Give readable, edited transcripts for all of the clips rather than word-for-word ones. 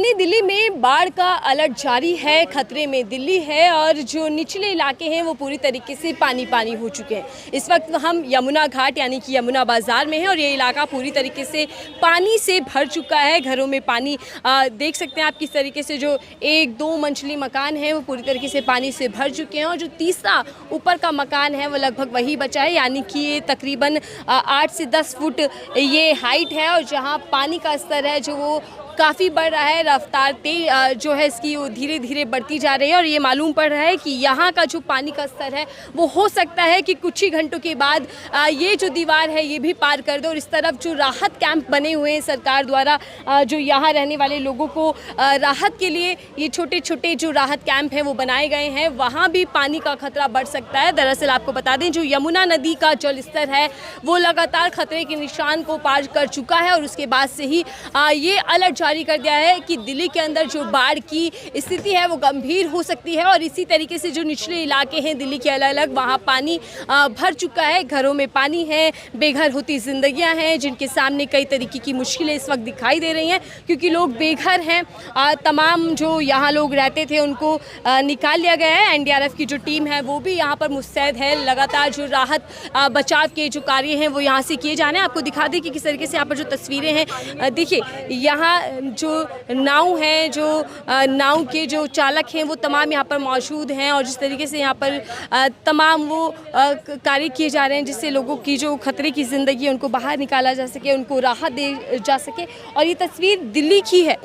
राजधानी दिल्ली में बाढ़ का अलर्ट जारी है। खतरे में दिल्ली है और जो निचले इलाके हैं वो पूरी तरीके से पानी पानी हो चुके हैं। इस वक्त हम यमुना घाट यानी कि यमुना बाज़ार में हैं और ये इलाका पूरी तरीके से पानी से भर चुका है। घरों में पानी देख सकते हैं आप किस तरीके से जो 1-2 मंजिली मकान हैं वो पूरी तरीके से पानी से भर चुके हैं और जो तीसरा ऊपर का मकान है वो लगभग वही बचा है, यानी कि ये तकरीबन 8 से 10 फुट ये हाइट है और जहाँ पानी का स्तर है जो वो काफ़ी बढ़ रहा है। रफ्तार जो है इसकी वो धीरे धीरे बढ़ती जा रही है और ये मालूम पड़ रहा है कि यहाँ का जो पानी का स्तर है वो हो सकता है कि कुछ ही घंटों के बाद ये जो दीवार है ये भी पार कर दे। और इस तरफ जो राहत कैंप बने हुए हैं सरकार द्वारा, जो यहाँ रहने वाले लोगों को राहत के लिए ये छोटे छोटे जो राहत कैंप हैं वो बनाए गए हैं, वहाँ भी पानी का खतरा बढ़ सकता है। दरअसल आपको बता दें जो यमुना नदी का जल स्तर है वो लगातार खतरे के निशान को पार कर चुका है और उसके बाद से ही ये अलर्ट जारी कर दिया है कि दिल्ली के अंदर जो बाढ़ की स्थिति है वो गंभीर हो सकती है। और इसी तरीके से जो निचले इलाके हैं दिल्ली के अलग अलग, वहाँ पानी भर चुका है। घरों में पानी है, बेघर होती जिंदगियां हैं जिनके सामने कई तरीके की मुश्किलें इस वक्त दिखाई दे रही हैं क्योंकि लोग बेघर हैं। तमाम जो यहाँ लोग रहते थे उनको निकाल लिया गया है। एनडीआरएफ की जो टीम है वो भी यहाँ पर मुस्तैद है। लगातार जो राहत बचाव के जो कार्य हैं वो यहाँ से किए जा रहे हैं। आपको दिखा दें कि किस तरीके से यहाँ पर जो तस्वीरें हैं, देखिए यहाँ जो नाव है, जो नाव के जो चालक हैं वो तमाम यहाँ पर मौजूद हैं और जिस तरीके से यहाँ पर तमाम वो कार्य किए जा रहे हैं जिससे लोगों की जो खतरे की ज़िंदगी है उनको बाहर निकाला जा सके, उनको राहत दे जा सके। और ये तस्वीर दिल्ली की है।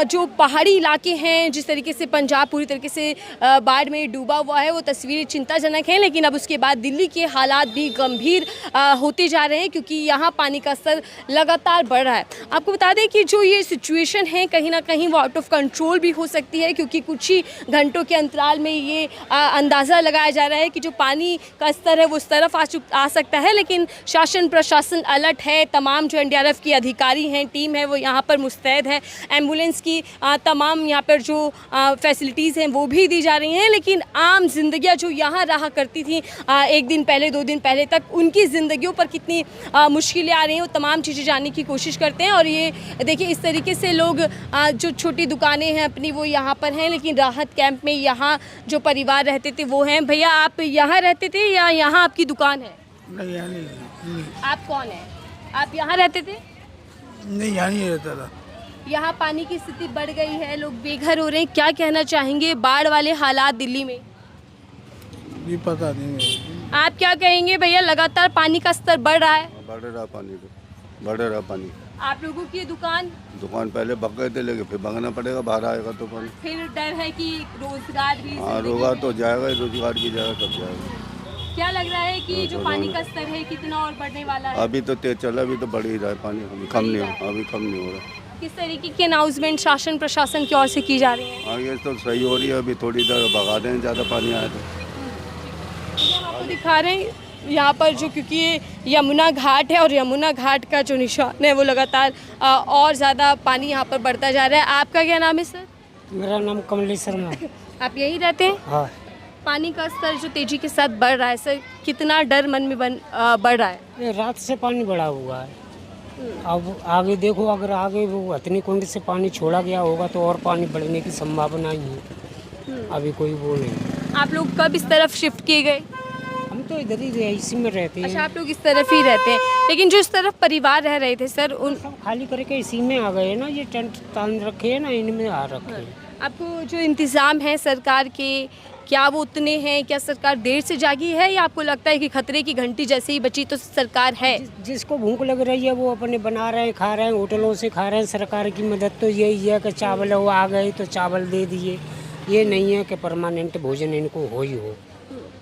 जो पहाड़ी इलाके हैं, जिस तरीके से पंजाब पूरी तरीके से बाढ़ में डूबा हुआ है, वो तस्वीरें चिंताजनक हैं। लेकिन अब उसके बाद दिल्ली के हालात भी गंभीर होते जा रहे हैं क्योंकि यहाँ पानी का स्तर लगातार बढ़ रहा है। आपको बता दें कि जो ये सिचुएशन है कहीं ना कहीं वो आउट ऑफ कंट्रोल भी हो सकती है क्योंकि कुछ ही घंटों के अंतराल में ये अंदाज़ा लगाया जा रहा है कि जो पानी का स्तर है वो उस तरफ आ सकता है। लेकिन शासन प्रशासन अलर्ट है। तमाम जो एनडीआरएफ की अधिकारी हैं, टीम है, वो यहाँ पर मुस्तैद है। एम्बुलेंस की तमाम यहाँ पर जो फैसिलिटीज़ हैं वो भी दी जा रही हैं। लेकिन आम जिंदगियाँ जो यहाँ रहा करती थी 1 दिन पहले 2 दिन पहले तक, उनकी ज़िंदगियों पर कितनी मुश्किलें आ रही हैं वो तमाम चीज़ें जानने की कोशिश करते हैं। और ये देखिए इस तरीके से लोग जो छोटी दुकानें हैं अपनी वो यहाँ पर हैं, लेकिन राहत कैंप में यहाँ जो परिवार रहते थे वो हैं। भैया आप यहाँ रहते थे या यहाँ आपकी दुकान है? नहीं, यहाँ नहीं। आप कौन है? आप यहाँ रहते थे? नहीं, यहाँ नहीं रहता था। यहाँ पानी की स्थिति बढ़ गई है, लोग बेघर हो रहे हैं, क्या कहना चाहेंगे बाढ़ वाले हालात दिल्ली में? भी पता नहीं। आप क्या कहेंगे भैया, लगातार पानी का स्तर बढ़ रहा है? बढ़ रहा पानी। आप लोगों की दुकान पहले भग गए थे, लेकिन फिर भगना पड़ेगा, बाहर आएगा तो पानी। फिर डर है कि रोजगार भी, हाँ, रोजगार तो जाएगा, रोजगार भी जाएगा, सब जाएगा। क्या लग रहा है कि जो पानी का स्तर है कितना और बढ़ने वाला है? अभी तो तेज चला, अभी तो बढ़ ही रहा है पानी, अभी कम नहीं हो रहा। किस तरीके की अनाउंसमेंट शासन प्रशासन की ओर से की जा रही है? हाँ, ये तो सही हो रही है। अभी थोड़ी देर भगा दें, ज़्यादा पानी आया तो। हम आपको दिखा रहे हैं यहाँ पर जो, क्योंकि ये यमुना घाट है और यमुना घाट का जो निशान है वो लगातार और ज़्यादा पानी यहाँ पर बढ़ता जा रहा है। आपका क्या नाम है सर? मेरा नाम कमलेश शर्मा। आप यहीं रहते हैं? हाँ। पानी का स्तर जो तेजी के साथ बढ़ रहा है सर, कितना डर मन में बढ़ रहा है? ये रात से पानी बढ़ा हुआ है। अब आगे देखो, अगर आगे वो हथनी कुंड से पानी छोड़ा गया होगा तो और पानी बढ़ने की संभावना ही है। अभी कोई वो नहीं। आप लोग कब इस तरफ शिफ्ट किए गए? हम तो इधर ही इसी में रहते हैं। अच्छा, आप लोग इस तरफ ही रहते हैं, लेकिन जो इस तरफ परिवार रह रहे थे सर उन सब खाली करके इसी में आ गए ना। ये टेंट तान रखे हैं ना, इनमें आ रखे हैं। आपको जो इंतज़ाम है सरकार के, क्या वो उतने हैं? क्या सरकार देर से जागी है या आपको लगता है कि खतरे की घंटी जैसे ही बची तो सरकार है? जिसको भूख लग रही है वो अपने बना रहे हैं, खा रहे हैं, होटलों से खा रहे हैं। सरकार की मदद तो यही है कि चावल वो आ गए तो चावल दे दिए। ये नहीं है कि परमानेंट भोजन इनको हो ही हो।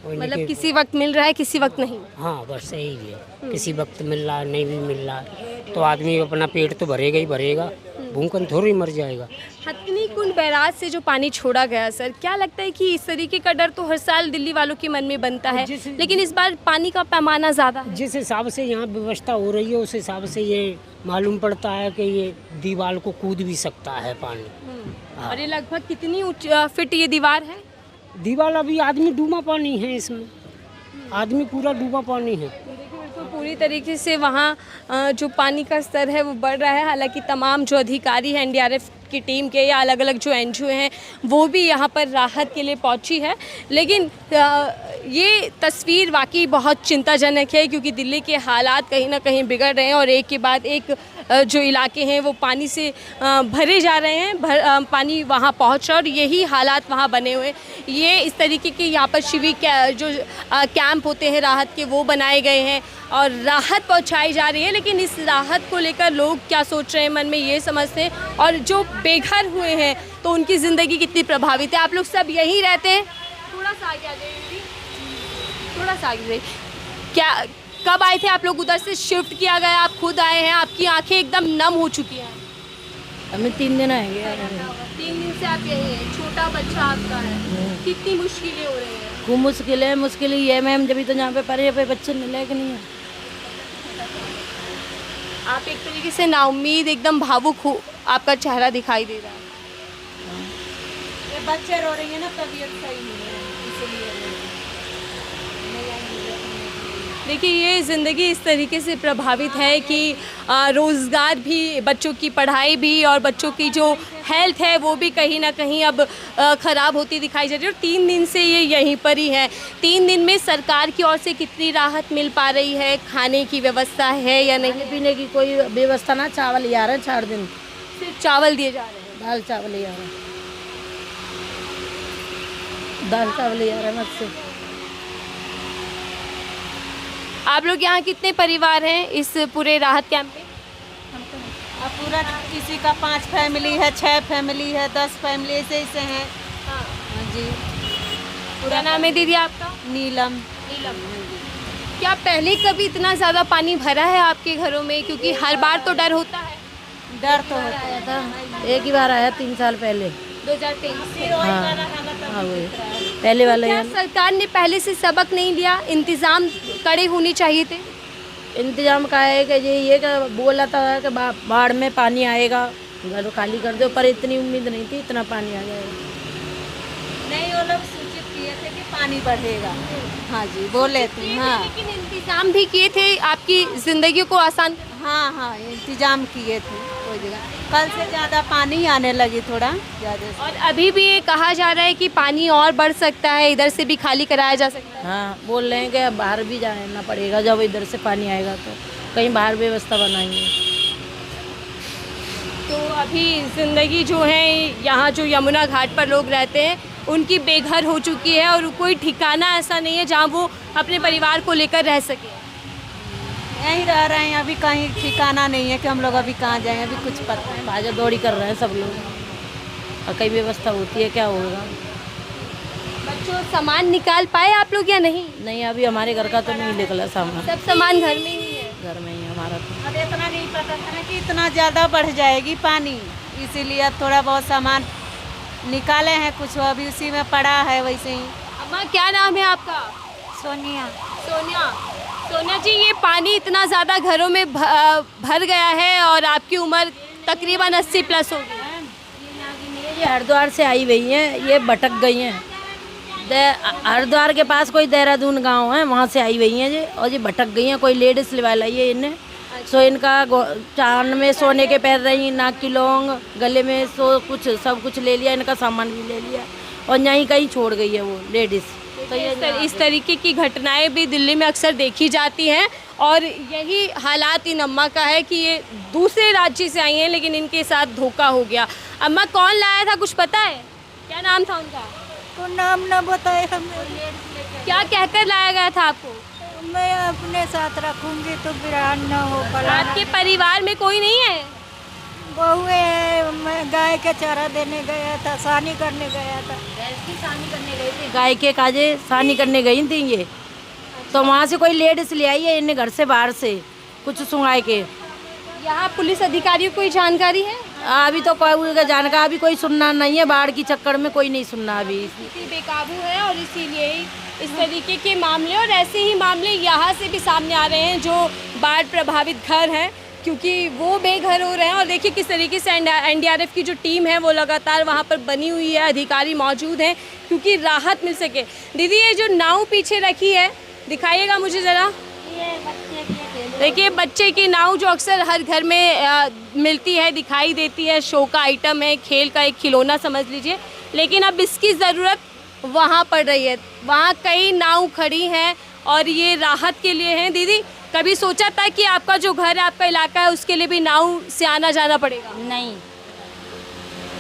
मतलब किसी वक्त मिल रहा है, किसी वक्त नहीं? हाँ, बस यही है। किसी वक्त मिल रहा है, नहीं भी मिल रहा है तो आदमी अपना पेट तो भरेगा ही भरेगा, भूखन थोड़ी मर जाएगा। हथनी कुंड बैराज से जो पानी छोड़ा गया सर, क्या लगता है कि इस तरीके का डर तो हर साल दिल्ली वालों के मन में बनता है, लेकिन इस बार पानी का पैमाना ज़्यादा है? जिस हिसाब से यहाँ व्यवस्था हो रही है उस हिसाब से ये मालूम पड़ता है कि ये दीवार को कूद भी सकता है पानी। और ये लगभग कितनी फिट ये दीवार है? दीवार अभी आदमी डूबा पानी है, इसमें आदमी पूरा डूबा पानी है। तो पूरी तरीके से वहाँ जो पानी का स्तर है वो बढ़ रहा है। हालांकि तमाम जो अधिकारी हैं एनडीआरएफ की टीम के या अलग अलग जो एनजीओ हैं वो भी यहाँ पर राहत के लिए पहुँची है। लेकिन ये तस्वीर वाकई बहुत चिंताजनक है क्योंकि दिल्ली के हालात कहीं ना कहीं बिगड़ रहे हैं और एक के बाद एक जो इलाके हैं वो पानी से भरे जा रहे हैं, पानी वहाँ पहुँच रहा है और यही हालात वहाँ बने हुए। ये इस तरीके के यहाँ पर शिविर जो कैंप होते हैं राहत के वो बनाए गए हैं और राहत पहुँचाई जा रही है। लेकिन इस राहत को लेकर लोग क्या सोच रहे हैं मन में ये समझते हैं और जो बेघर हुए हैं तो उनकी ज़िंदगी कितनी प्रभावित है। आप लोग सब यहीं रहते हैं? थोड़ा सा आगे आ जाइए दीदी, थोड़ा सा आगे जाइए। क्या कब आए थे आप लोग? उधर से शिफ्ट किया गया, आप खुद आए हैं, आपकी आंखें एकदम नम हो चुकी हैं। हमें 3 दिन आएंगे। 3 दिन से आप यहीं हैं, छोटा बच्चा आपका है, कितनी मुश्किलें हो रही हैं? खूब मुश्किल है। मुश्किल ही है मैम, जब तो यहाँ पे परे पे बच्चे लायक नहीं है। आप एक तरीके से नाउम्मीद, एकदम भावुक हो, आपका चेहरा दिखाई दे रहा है। ये बच्चे रो रही है ना, तबीयत सही नहीं है इसलिए। देखिए ये ज़िंदगी इस तरीके से प्रभावित है कि रोज़गार भी, बच्चों की पढ़ाई भी और बच्चों की जो हेल्थ है वो भी कहीं ना कहीं अब ख़राब होती दिखाई जा रही है और 3 दिन से ये यहीं पर ही है। 3 दिन में सरकार की ओर से कितनी राहत मिल पा रही है? खाने की व्यवस्था है या नहीं? पीने की कोई व्यवस्था ना, चावल ही आ रहा है 4 दिन, सिर्फ चावल दिए जा रहे हैं? दाल चावल ही आ रहा है, दाल चावल ही आ रहा है मुझसे। आप लोग यहाँ कितने परिवार हैं इस पूरे राहत कैंप में? पूरा किसी का 5 फैमिली है, 6 फैमिली है, 10 फैमिली ऐसे हैं। हाँ जी। पूरा नाम है दीदी आपका? नीलम। क्या पहले कभी इतना ज़्यादा पानी भरा है आपके घरों में? क्योंकि हर बार तो डर होता है। डर तो होता आया था, एक ही बार आया 3 साल पहले। 2023। हाँ वही पहले वाला। क्या सरकार ने पहले से सबक नहीं लिया? इंतज़ाम कड़े होने चाहिए थे। इंतजाम का है कि ये बोला था कि बाढ़ में पानी आएगा, घर खाली कर दो, पर इतनी उम्मीद नहीं थी इतना पानी आ जाएगा। नहीं, वो लोग सूचित किए थे कि पानी बढ़ेगा। हाँ जी बोले थे। हाँ लेकिन इंतज़ाम भी किए थे आपकी ज़िंदगी को आसान। हाँ इंतजाम किए थे। कोई जगह कल से ज़्यादा पानी आने लगी, थोड़ा ज़्यादा। और अभी भी ये कहा जा रहा है कि पानी और बढ़ सकता है, इधर से भी खाली कराया जा सकता है। हाँ बोल रहे हैं कि बाहर भी जाना पड़ेगा, जब इधर से पानी आएगा तो कहीं बाहर व्यवस्था बनाएंगे। तो अभी ज़िंदगी जो है यहाँ जो यमुना घाट पर लोग रहते हैं उनकी बेघर हो चुकी है और कोई ठिकाना ऐसा नहीं है जहाँ वो अपने परिवार को लेकर रह सके। यहीं रह रहे हैं, अभी कहीं ठिकाना नहीं है कि हम लोग अभी कहाँ जाएं, अभी कुछ पता नहीं। भाजा दौड़ी कर रहे हैं सब लोग, और कई व्यवस्था होती है, क्या होगा। बच्चों सामान निकाल पाए आप लोग या नहीं? नहीं अभी हमारे घर का तो नहीं निकला सामान, सब सामान घर में ही है। घर में ही है हमारा तो। अब इतना नहीं पता था ना कि इतना ज़्यादा बढ़ जाएगी पानी, इसीलिए अब थोड़ा बहुत सामान निकाले हैं, कुछ अभी उसी में पड़ा है वैसे ही। अम्मा क्या नाम है आपका? सोनिया। सोनिया जी, ये पानी इतना ज़्यादा घरों में भर गया है और आपकी उम्र तकरीबन 80 प्लस होगी। ये हरिद्वार से आई हुई हैं, ये भटक गई हैं। हरिद्वार के पास कोई देहरादून गांव है, वहाँ से आई हुई हैं ये, और ये भटक गई हैं। कोई लेडीज लिवा लाई है इन्हें। सो इनका चांद में सोने के पहन रही, नाक की लौंग, गले में कुछ सब कुछ ले लिया, इनका सामान भी ले लिया और यहीं कहीं छोड़ गई है वो लेडीज़। तो इस तरीके की घटनाएं भी दिल्ली में अक्सर देखी जाती हैं और यही हालात इन अम्मा का है कि ये दूसरे राज्य से आई हैं लेकिन इनके साथ धोखा हो गया। अम्मा कौन लाया था, कुछ पता है? क्या नाम था उनका? तो नाम ना बताए हमें। क्या कहकर लाया गया था आपको? मैं अपने साथ रखूंगी तो बिरान न हो। आपके परिवार में कोई नहीं है? बहू है, मैं गाय के चारा देने गया था, सानी करने गया था। गाय के काजे सानी करने गई थी ये, तो वहाँ से कोई लेडीज ले आई है इन्हें घर से बाहर से कुछ सुंगाए के। यहाँ पुलिस अधिकारियों को कोई जानकारी है? अभी तो कोई जानकारी, अभी कोई सुनना नहीं है, बाढ़ की चक्कर में कोई नहीं सुनना अभी। स्थिति बेकाबू है और इसीलिए इस तरीके के मामले और ऐसे ही मामले यहाँ से भी सामने आ रहे हैं जो बाढ़ प्रभावित घर हैं, क्योंकि वो बेघर हो रहे हैं। और देखिए किस तरीके से एनडीआरएफ की जो टीम है वो लगातार वहाँ पर बनी हुई है, अधिकारी मौजूद हैं क्योंकि राहत मिल सके। दीदी ये जो नाव पीछे रखी है दिखाइएगा मुझे ज़रा। देखिए बच्चे की नाव जो अक्सर हर घर में मिलती है, दिखाई देती है, शो का आइटम है, खेल का एक खिलौना समझ लीजिए, लेकिन अब इसकी ज़रूरत वहाँ पड़ रही है। वहाँ कई नाव खड़ी हैं और ये राहत के लिए हैं। दीदी, कभी सोचा था कि आपका जो घर है, आपका इलाका है, उसके लिए भी नाव से आना जाना पड़ेगा? नहीं,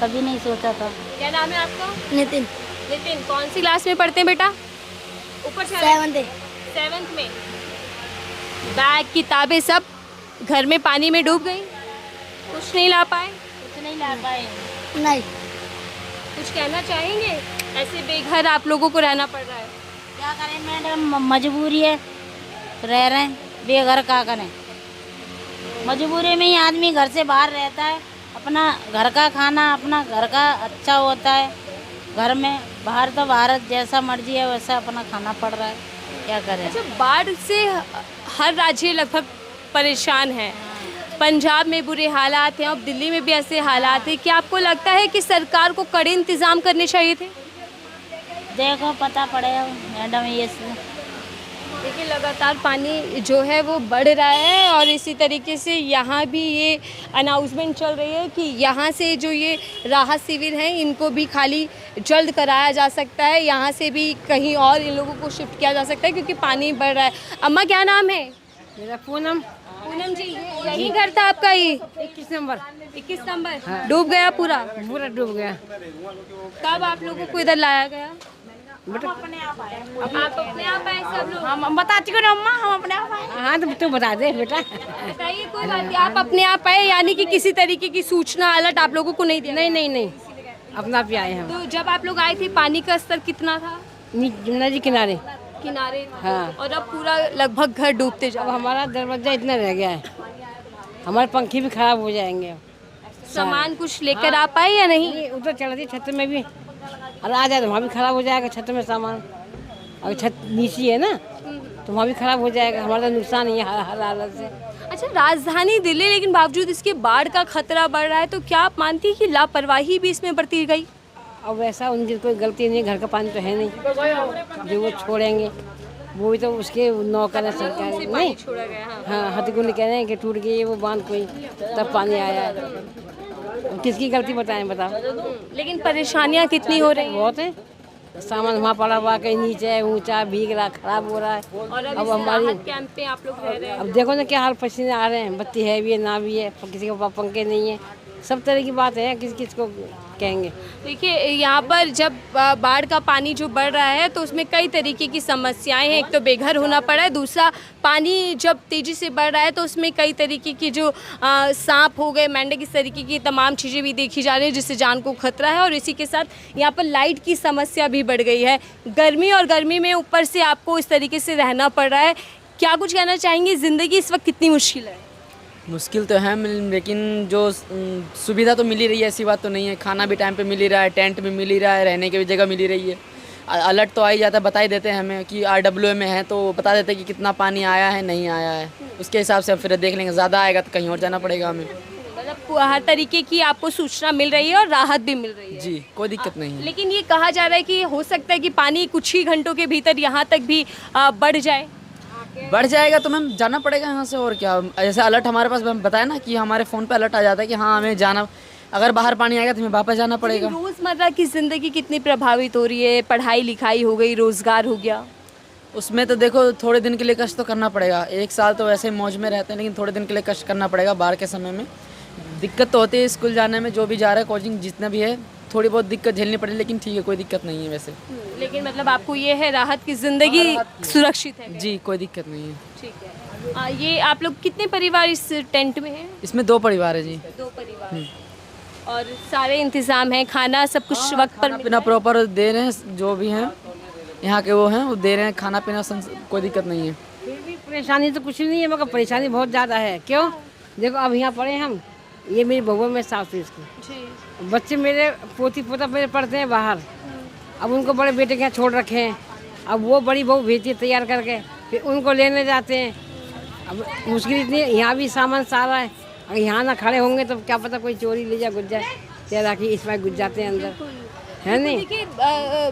कभी नहीं सोचा था। क्या नाम है आपका? नितिन। नितिन, कौन सी क्लास में पढ़ते हैं बेटा? ऊपर से 7th में। बैग किताबें सब घर में पानी में डूब गई, कुछ नहीं ला पाए? कुछ नहीं ला पाए। नहीं। कुछ कहना चाहेंगे? ऐसे बेघर आप लोगों को रहना पड़ रहा है। क्या करें मैडम, मजबूरी है, रह रहे हैं बेघर, क्या करें। मजबूरी में ही आदमी घर से बाहर रहता है। अपना घर का खाना अपना घर का अच्छा होता है घर में, बाहर तो भारत जैसा मर्जी है वैसा अपना खाना पड़ रहा है, क्या करें। अच्छा, बाढ़ से हर राज्य लगभग परेशान है। पंजाब में बुरे हालात हैं, अब दिल्ली में भी ऐसे हालात हैं। क्या आपको लगता है कि सरकार को कड़े इंतजाम करने चाहिए थे? देखो पता पड़ेगा मैडम। ये देखिए लगातार पानी जो है वो बढ़ रहा है और इसी तरीके से यहाँ भी ये अनाउंसमेंट चल रही है कि यहाँ से जो ये राहत शिविर हैं इनको भी खाली जल्द कराया जा सकता है। यहाँ से भी कहीं और इन लोगों को शिफ्ट किया जा सकता है क्योंकि पानी बढ़ रहा है। अम्मा, क्या नाम है? मेरा पूनम। पूनम जी, यही घर था आपका? ये 21 नंबर। 21 नंबर डूब गया पूरा? पूरा डूब गया। कब आप लोगों को इधर लाया गया? बेटा आप अपने आप आए सब लोग? हम बता चुके ना अम्मा, हम अपने आप आए। हाँ तो तू बता दे बेटा। बताइए, कोई बात नहीं, आप अपने आप आए, यानी कि किसी तरीके की सूचना अलर्ट आप लोगों को नहीं दिया? नहीं, अपना आप ही आए हम। तो जब आप लोग आए थे पानी का स्तर कितना था? नदी किनारे। हाँ। और अब पूरा लगभग घर डूबते जा अब हमारा दरवाजा इतना रह गया है, हमारे पंखे भी खराब हो जाएंगे। सामान कुछ लेकर आ पाए या नहीं? उधर चल रही छत में भी, और आ जाए तो वहाँ भी खराब हो जाएगा छत में सामान। अगर छत नीची है ना तो वहाँ भी खराब हो जाएगा। हमारा तो नुकसान ही है हर हालत से। अच्छा, राजधानी दिल्ली, लेकिन बावजूद इसके बाढ़ का खतरा बढ़ रहा है, तो क्या आप मानती हैं कि लापरवाही भी इसमें बरती गई? अब वैसा उनकी कोई गलती नहीं, घर का पानी तो है नहीं जो वो छोड़ेंगे, वो भी तो उसके नौकर है सरकार। नहीं छोड़ा गया। हाँ, हथगुंडी कह रहे हैं कि टूट गई है वो बांध कोई, तब पानी आया है। किसकी गलती बताएं, बताओ। लेकिन परेशानियाँ कितनी हो रही हैं? बहुत है, सामान वहाँ पड़ा हुआ, कहीं नीचे है, ऊंचा भीग रहा, खराब हो रहा है। और अब हमारी राहत कैंप पे आप लोग रह रहे हैं। अब देखो ना क्या हाल, पसीने आ रहे हैं, बत्ती है भी है ना भी है, किसी के पास पंखे नहीं है, सब तरह की बात है। किस को कहेंगे। देखिए यहाँ पर जब बाढ़ का पानी जो बढ़ रहा है तो उसमें कई तरीके की समस्याएं हैं। एक तो बेघर होना पड़ा है, दूसरा पानी जब तेज़ी से बढ़ रहा है तो उसमें कई तरीके की जो सांप हो गए, मेंढक, इस तरीके की तमाम चीज़ें भी देखी जा रही हैं जिससे जान को खतरा है। और इसी के साथ यहाँ पर लाइट की समस्या भी बढ़ गई है। गर्मी में ऊपर से आपको इस तरीके से रहना पड़ रहा है। क्या कुछ कहना चाहेंगे, ज़िंदगी इस वक्त कितनी मुश्किल है? मुश्किल तो है, लेकिन जो सुविधा तो मिल ही रही है, ऐसी बात तो नहीं है। खाना भी टाइम पे मिल ही रहा है, टेंट भी मिल ही रहा है, रहने की भी जगह मिल ही रही है। अलर्ट तो आ ही जाता है, बता ही देते हैं हमें कि RWA में है तो बता देते हैं कि कितना पानी आया है, नहीं आया है। उसके हिसाब से हम फिर देख लेंगे, ज़्यादा आएगा तो कहीं और जाना पड़ेगा हमें। मतलब हर तरीके की आपको सूचना मिल रही है और राहत भी मिल रही है? जी, कोई दिक्कत नहीं है। लेकिन ये कहा जा रहा है कि हो सकता है कि पानी कुछ ही घंटों के भीतर यहाँ तक भी बढ़ जाए। बढ़ जाएगा तो मैम जाना पड़ेगा यहाँ से, और क्या। जैसे अलर्ट हमारे पास बताया ना कि हमारे फ़ोन पे अलर्ट आ जाता है कि हाँ हमें जाना, अगर बाहर पानी आएगा तो हमें वापस जाना पड़ेगा। रोज़मर्रा की ज़िंदगी कितनी प्रभावित हो रही है? पढ़ाई लिखाई हो गई, रोज़गार हो गया, उसमें तो देखो थोड़े दिन के लिए कष्ट तो करना पड़ेगा। एक साल तो वैसे मौज में रहते हैं, लेकिन थोड़े दिन के लिए कष्ट करना पड़ेगा। बाढ़ के समय में दिक्कत तो होती है स्कूल जाने में, जो भी जा रहा है कोचिंग जितना भी है, थोड़ी बहुत दिक्कत झेलनी पड़ी, लेकिन ठीक है, कोई दिक्कत नहीं है वैसे। लेकिन मतलब आपको ये है राहत की ज़िंदगी सुरक्षित है? जी, कोई दिक्कत नहीं है। ठीक है। ये आप लोग कितने परिवार इस टेंट में हैं? इसमें 2 परिवार है जी। 2 परिवार। और सारे इंतज़ाम हैं, खाना सब कुछ वक्त पर खाना पीना प्रॉपर दे रहे हैं, जो भी हैं यहाँ के वो हैं वो दे रहे हैं, खाना पीना कोई दिक्कत नहीं है। फिर भी परेशानी तो कुछ नहीं है, मगर परेशानी बहुत ज़्यादा है। क्यों? देखो अब यहाँ पढ़े हम, ये मेरी बहू मैं सास इसकी, बच्चे मेरे पोती पोता मेरे पढ़ते हैं बाहर। अब उनको बड़े बेटे के यहाँ छोड़ रखे हैं, अब वो बड़ी बहू भेजती है तैयार करके, फिर उनको लेने जाते हैं। अब मुश्किल इतनी है, यहाँ भी सामान सारा है, अगर यहाँ ना खड़े होंगे तो क्या पता कोई चोरी ले जाए, घुस जाए, तैयार कि इसमें घुस जाते हैं अंदर। है नहीं। देखिए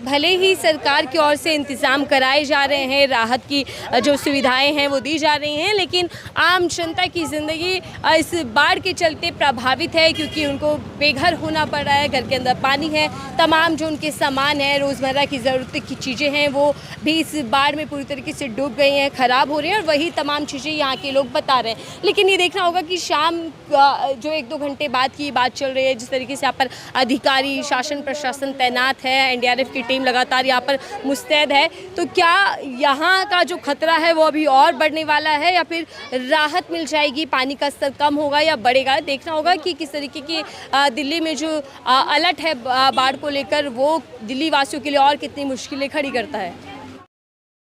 भले ही सरकार की ओर से इंतज़ाम कराए जा रहे हैं, राहत की जो सुविधाएं हैं वो दी जा रही हैं, लेकिन आम जनता की ज़िंदगी इस बाढ़ के चलते प्रभावित है, क्योंकि उनको बेघर होना पड़ रहा है। घर के अंदर पानी है, तमाम जो उनके सामान हैं, रोज़मर्रा की ज़रूरत की चीज़ें हैं, वो भी इस बाढ़ में पूरी तरीके से डूब गई हैं, ख़राब हो रही हैं, और वही तमाम चीज़ें यहाँ के लोग बता रहे हैं। लेकिन ये देखना होगा कि शाम जो 1-2 घंटे बाद की बात चल रही है, जिस तरीके से यहाँ पर अधिकारी, शासन प्रशासन तैनात है, एनडीआरएफ की टीम लगातार यहाँ पर मुस्तैद है, तो क्या यहाँ का जो खतरा है वो अभी और बढ़ने वाला है या फिर राहत मिल जाएगी, पानी का स्तर कम होगा या बढ़ेगा? देखना होगा कि किस तरीके की दिल्ली में जो अलर्ट है बाढ़ को लेकर, वो दिल्ली वासियों के लिए और कितनी मुश्किलें खड़ी करता है।